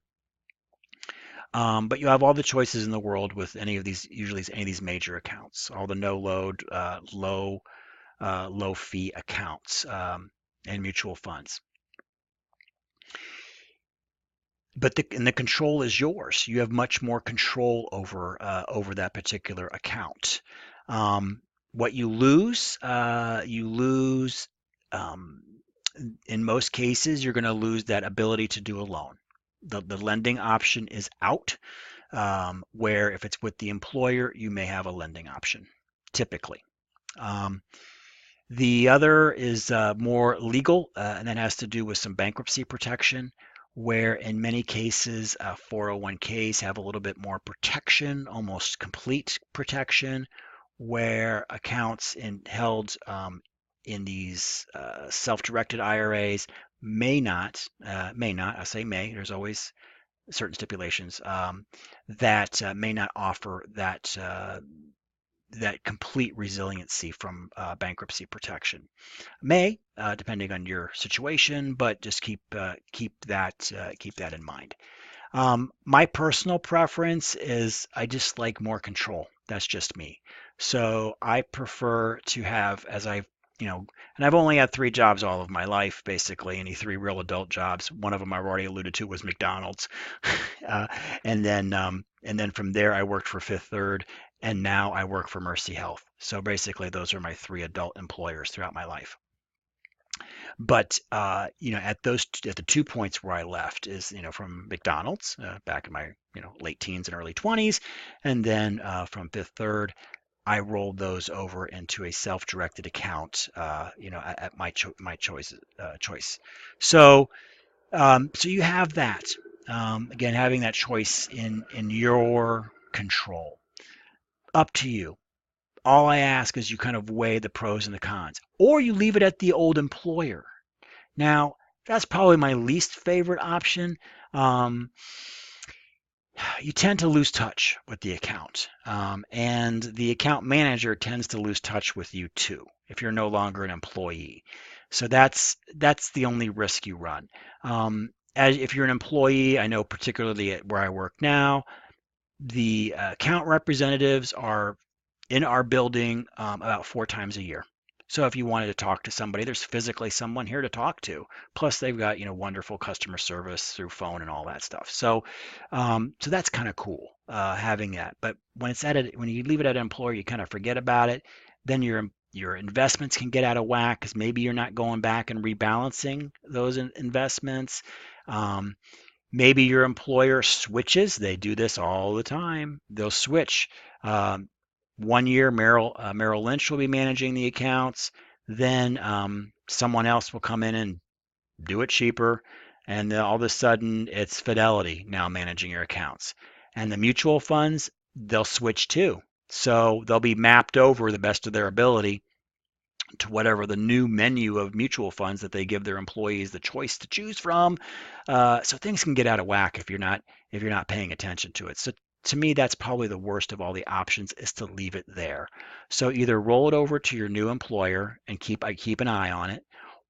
But you have all the choices in the world with any of these, usually any of these major accounts, all the no load, low fee accounts and mutual funds. But the control is yours. You have much more control over that particular account. What you lose. Um, in most cases, you're going to lose that ability to do a loan. The lending option is out. Where if it's with the employer, you may have a lending option, typically. Um, the other is more legal, and that has to do with some bankruptcy protection, where in many cases, 401ks have a little bit more protection, almost complete protection, where accounts held in these self-directed IRAs may not, I say may, there's always certain stipulations that may not offer that complete resiliency from bankruptcy protection. May, depending on your situation, but just keep that in mind. My personal preference is I just like more control. That's just me. So I prefer to have, and I've only had 3 jobs all of my life, basically, any 3 real adult jobs. One of them I've already alluded to was McDonald's, uh, and then from there I worked for Fifth Third, and now I work for Mercy Health. So basically, those are my 3 adult employers throughout my life. But at the 2 points where I left is from McDonald's back in my late teens and early 20s, and then from Fifth Third. I rolled those over into a self-directed account, at my choice. So, so you have that. Again, having that choice in your control. Up to you. All I ask is you kind of weigh the pros and the cons, or you leave it at the old employer. Now, that's probably my least favorite option. Um, you tend to lose touch with the account, and the account manager tends to lose touch with you too if you're no longer an employee. So that's the only risk you run. As if you're an employee, I know particularly at where I work now, the account representatives are in our building about 4 times a year. So if you wanted to talk to somebody, there's physically someone here to talk to. Plus, they've got wonderful customer service through phone and all that stuff. So that's kind of cool having that. But when you leave it at an employer, you kind of forget about it. Then your investments can get out of whack because maybe you're not going back and rebalancing those investments. Um, Maybe your employer switches. They do this all the time. They'll switch. Um, one year, Merrill Lynch will be managing the accounts. Then someone else will come in and do it cheaper. And then all of a sudden, it's Fidelity now managing your accounts. And the mutual funds, they'll switch too. So they'll be mapped over the best of their ability to whatever the new menu of mutual funds that they give their employees the choice to choose from. So things can get out of whack if you're not paying attention to it. So to me, that's probably the worst of all the options is to leave it there. So either roll it over to your new employer and keep an eye on it,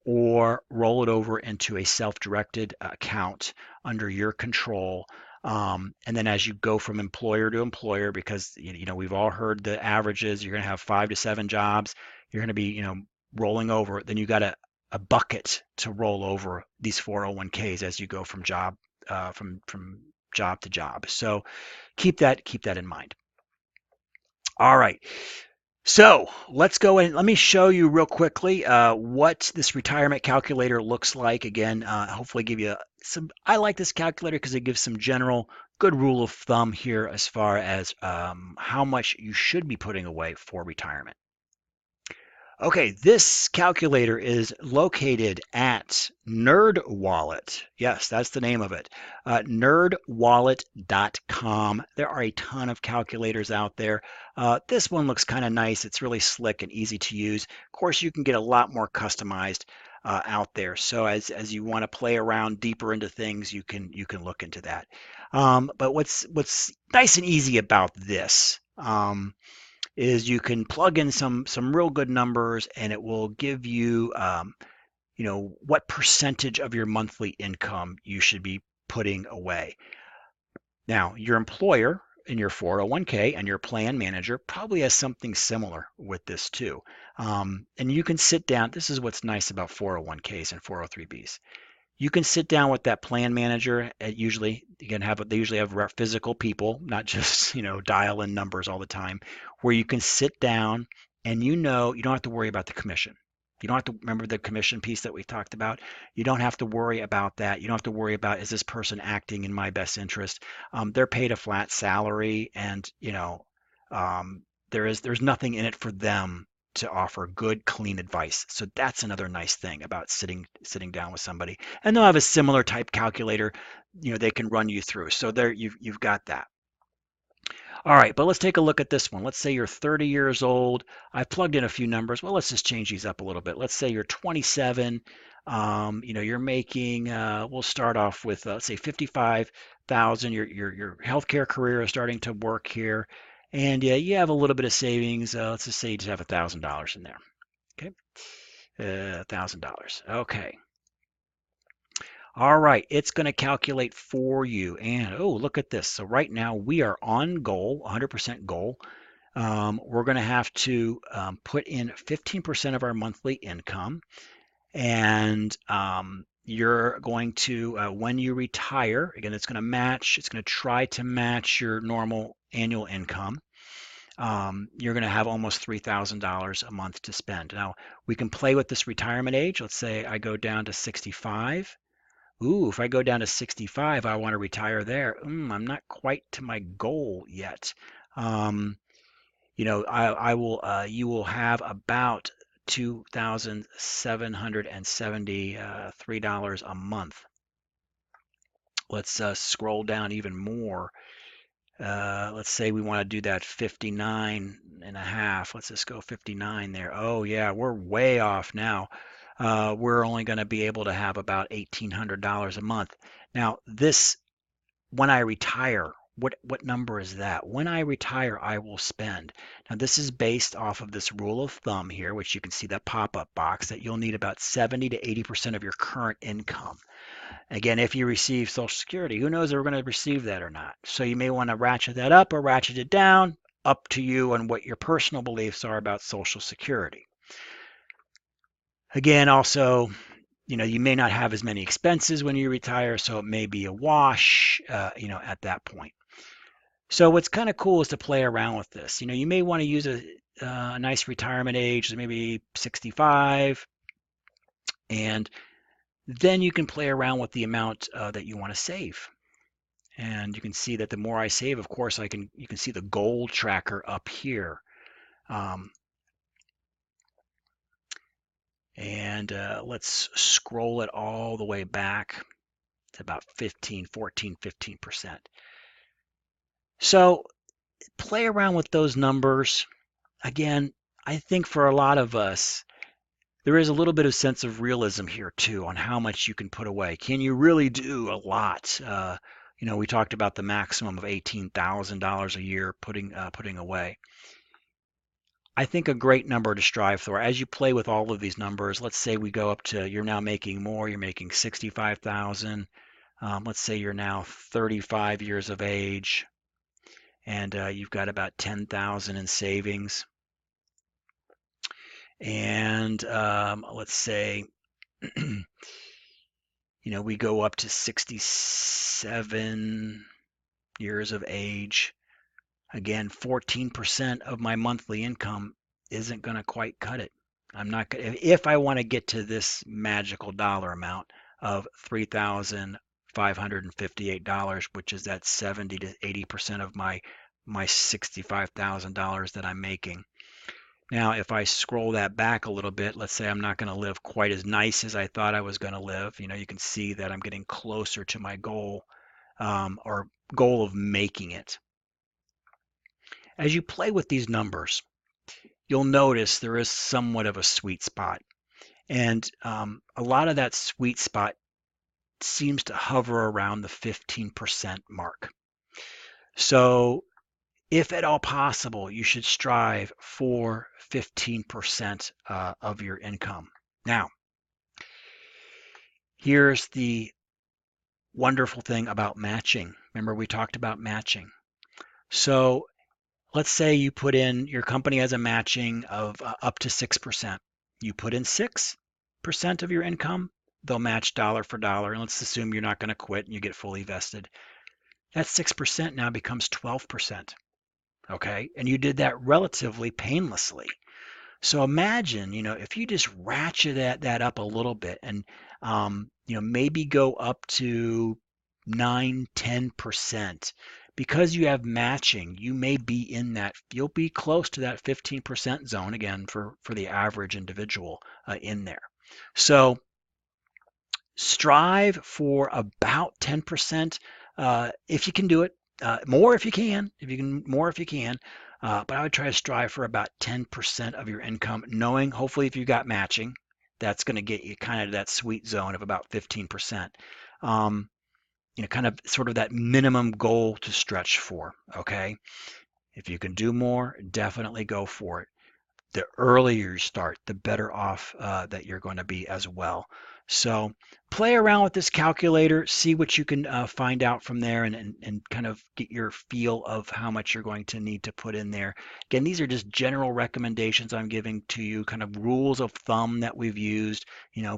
or roll it over into a self-directed account under your control. And then as you go from employer to employer, because we've all heard the averages, you're going to have 5 to 7 jobs, you're going to be rolling over. Then you got a bucket to roll over these 401ks as you go from job to job. So keep that in mind. All right. So let's go and let me show you real quickly what this retirement calculator looks like. Again, hopefully give you some. I like this calculator because it gives some general good rule of thumb here as far as how much you should be putting away for retirement. Okay, this calculator is located at NerdWallet. Yes, that's the name of it. Nerdwallet.com. There are a ton of calculators out there. This one looks kind of nice. It's really slick and easy to use. Of course, you can get a lot more customized out there. So as you want to play around deeper into things, you can look into that. But what's nice and easy about this? Is you can plug in some real good numbers and it will give you what percentage of your monthly income you should be putting away. Now, your employer in your 401k and your plan manager probably has something similar with this too. And you can sit down. This is what's nice about 401ks and 403bs. You can sit down with that plan manager. They usually have physical people, not just dial in numbers all the time, where you can sit down and you don't have to worry about the commission. You don't have to remember the commission piece that we talked about. You don't have to worry about that. You don't have to worry about, is this person acting in my best interest? They're paid a flat salary, and there's nothing in it for them to offer good, clean advice. So that's another nice thing about sitting down with somebody. And they'll have a similar type calculator, they can run you through. So there you've got that. All right, but let's take a look at this one. Let's say you're 30 years old. I've plugged in a few numbers. Well, let's just change these up a little bit. Let's say you're 27. You're making. We'll start off with let's say 55,000. Your healthcare career is starting to work here, and yeah, you have a little bit of savings. Let's just say you just have $1,000 in there. Okay, $1,000. Okay. All right, it's going to calculate for you. And oh, look at this. So right now we are on goal, 100% goal. We're going to have to put in 15% of our monthly income. And you're going to, when you retire, again, it's going to try to match your normal annual income. You're going to have almost $3,000 a month to spend. Now, we can play with this retirement age. Let's say I go down to 65. Ooh, if I go down to 65, I want to retire there. I'm not quite to my goal yet. Um, I will you will have about $2,773 a month. Let's scroll down even more. Let's say we want to do that 59 and a half. Let's just go 59 there. Oh yeah, we're way off now. We're only going to be able to have about $1,800 a month. Now, this when I retire, what number is that? When I retire, I will spend. Now, this is based off of this rule of thumb here, which you can see that pop-up box, that you'll need about 70 to 80% of your current income. Again, if you receive Social Security, who knows if we're going to receive that or not. So you may want to ratchet that up or ratchet it down, up to you and what your personal beliefs are about Social Security. Again, also, you may not have as many expenses when you retire, so it may be a wash, at that point. So what's kind of cool is to play around with this. You may want to use a nice retirement age, maybe 65, and then you can play around with the amount that you want to save. And you can see that the more I save, of course, you can see the goal tracker up here. And let's scroll it all the way back to about 15%. So play around with those numbers. Again, I think for a lot of us, there is a little bit of sense of realism here too on how much you can put away. Can you really do a lot? We talked about the maximum of $18,000 a year putting away. I think a great number to strive for as you play with all of these numbers. Let's say we go up to you're now making more. You're making 65,000. Let's say you're now 35 years of age, and you've got about 10,000 in savings. And let's say we go up to 67 years of age. Again, 14% of my monthly income isn't going to quite cut it. I'm not going to, if I want to get to this magical dollar amount of $3,558, which is that 70 to 80% of my $65,000 that I'm making. Now, if I scroll that back a little bit, let's say I'm not going to live quite as nice as I thought I was going to live. You can see that I'm getting closer to my goal, or goal of making it. As you play with these numbers, you'll notice there is somewhat of a sweet spot. And a lot of that sweet spot seems to hover around the 15% mark. So if at all possible, you should strive for 15% of your income. Now, here's the wonderful thing about matching. Remember, we talked about matching. So let's say you put in, your company has a matching of up to 6%. You put in 6% of your income, they'll match dollar for dollar. And let's assume you're not going to quit and you get fully vested. That 6% now becomes 12%. Okay, and you did that relatively painlessly. So imagine, if you just ratchet that up a little bit and, maybe go up to 9, 10%. Because you have matching, you may be you'll be close to that 15% zone again for the average individual in there. So strive for about 10% if you can do it. More if you can, more if you can. But I would try to strive for about 10% of your income, knowing hopefully if you got matching, that's going to get you kind of that sweet zone of about 15%. Kind of sort of that minimum goal to stretch for. Okay. If you can do more, definitely go for it. The earlier you start, the better off that you're going to be as well. So play around with this calculator, see what you can find out from there, and kind of get your feel of how much you're going to need to put in there. Again, these are just general recommendations I'm giving to you, kind of rules of thumb that we've used,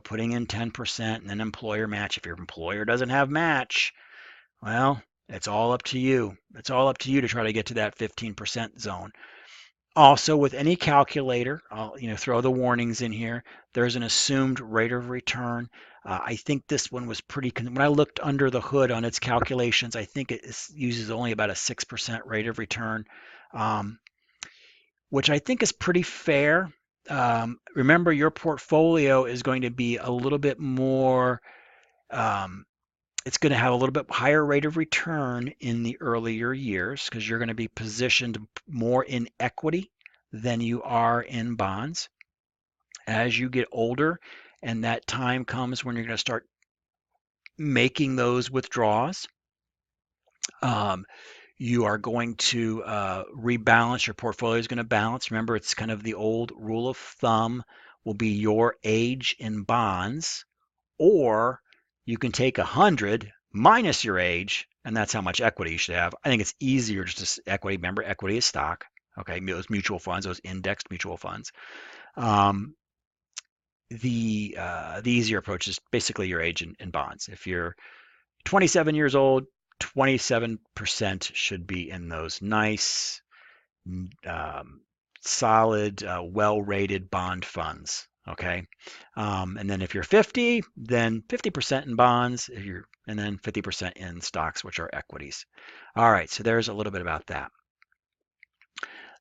putting in 10% and then employer match. If your employer doesn't have match, well, it's all up to you. It's all up to you to try to get to that 15% zone. Also, with any calculator, I'll throw the warnings in here. There's an assumed rate of return. I think this one was when I looked under the hood on its calculations, I think it uses only about a 6% rate of return. which I think is pretty fair. Remember, your portfolio is going to be a little bit more, um, it's going to have a little bit higher rate of return in the earlier years because you're going to be positioned more in equity than you are in bonds. As you get older and that time comes when you're going to start making those withdrawals, um, you are going to rebalance. Your portfolio is going to balance. Remember, it's kind of the old rule of thumb will be your age in bonds, or you can take 100 minus your age, and that's how much equity you should have. I think it's easier just to equity. Remember, equity is stock. Okay, those mutual funds, those indexed mutual funds. Um, the easier approach is basically your age in bonds. If you're 27 years old, 27% should be in those nice, um, solid, well-rated bond funds. Okay, and then if you're 50, then 50% in bonds. If you're and then 50% in stocks, which are equities. All right, so there's a little bit about that.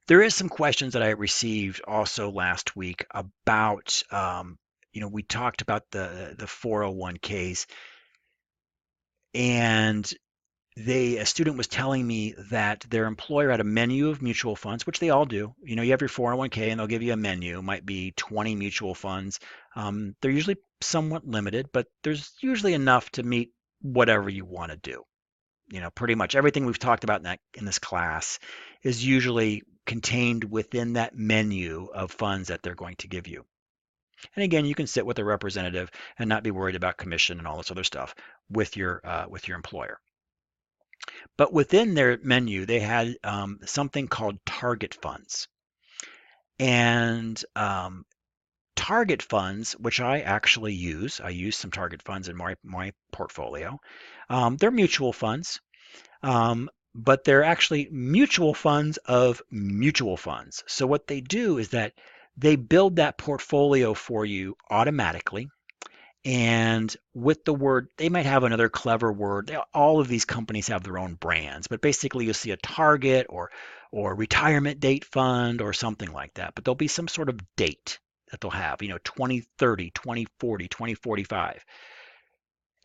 There is some questions that I received also last week about, we talked about the 401ks, and a student was telling me that their employer had a menu of mutual funds, which they all do. You have your 401k and they'll give you a menu. It might be 20 mutual funds. They're usually somewhat limited, but there's usually enough to meet whatever you want to do. Pretty much everything we've talked about in this class is usually contained within that menu of funds that they're going to give you. And again, you can sit with a representative and not be worried about commission and all this other stuff with your employer. But within their menu, they had something called target funds. And target funds, which I actually use, I use some target funds in my portfolio. They're mutual funds, but they're actually mutual funds of mutual funds. So what they do is that they build that portfolio for you automatically. And with the word, they might have another clever word. All of these companies have their own brands, but basically you'll see a target or retirement date fund or something like that. But there'll be some sort of date that they'll have, 2030, 2040, 2045.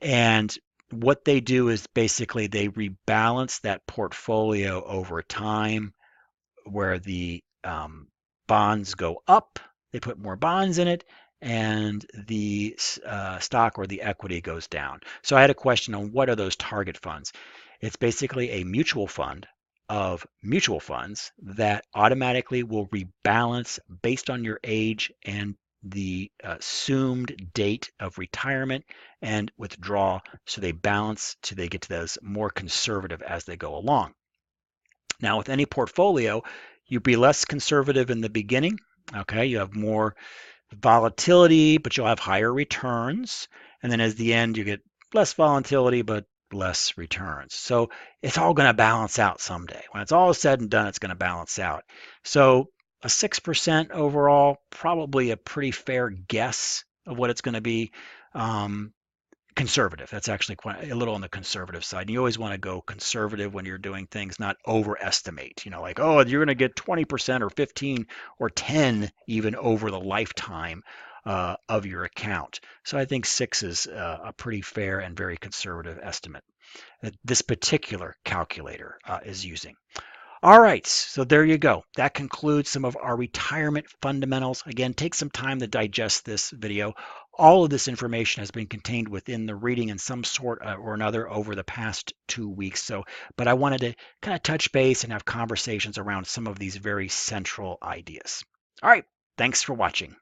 And what they do is basically they rebalance that portfolio over time where the bonds go up, they put more bonds in it, and the stock or the equity goes down. So I had a question on what are those target funds? It's basically a mutual fund of mutual funds that automatically will rebalance based on your age and the assumed date of retirement and withdrawal. So they balance till they get to those more conservative as they go along. Now, with any portfolio, you'd be less conservative in the beginning. Okay, you have more volatility, but you'll have higher returns. And then as the end, you get less volatility, but less returns. So it's all going to balance out someday. When it's all said and done, it's going to balance out. So a 6% overall, probably a pretty fair guess of what it's going to be. Conservative. That's actually quite a little on the conservative side. And you always want to go conservative when you're doing things, not overestimate. Like, oh, you're going to get 20% or 15 or 10 even over the lifetime of your account. So I think 6 is a pretty fair and very conservative estimate that this particular calculator is using. All right, so there you go. That concludes some of our retirement fundamentals. Again, take some time to digest this video. All of this information has been contained within the reading in some sort or another over the past 2 weeks. But I wanted to kind of touch base and have conversations around some of these very central ideas. All right, thanks for watching.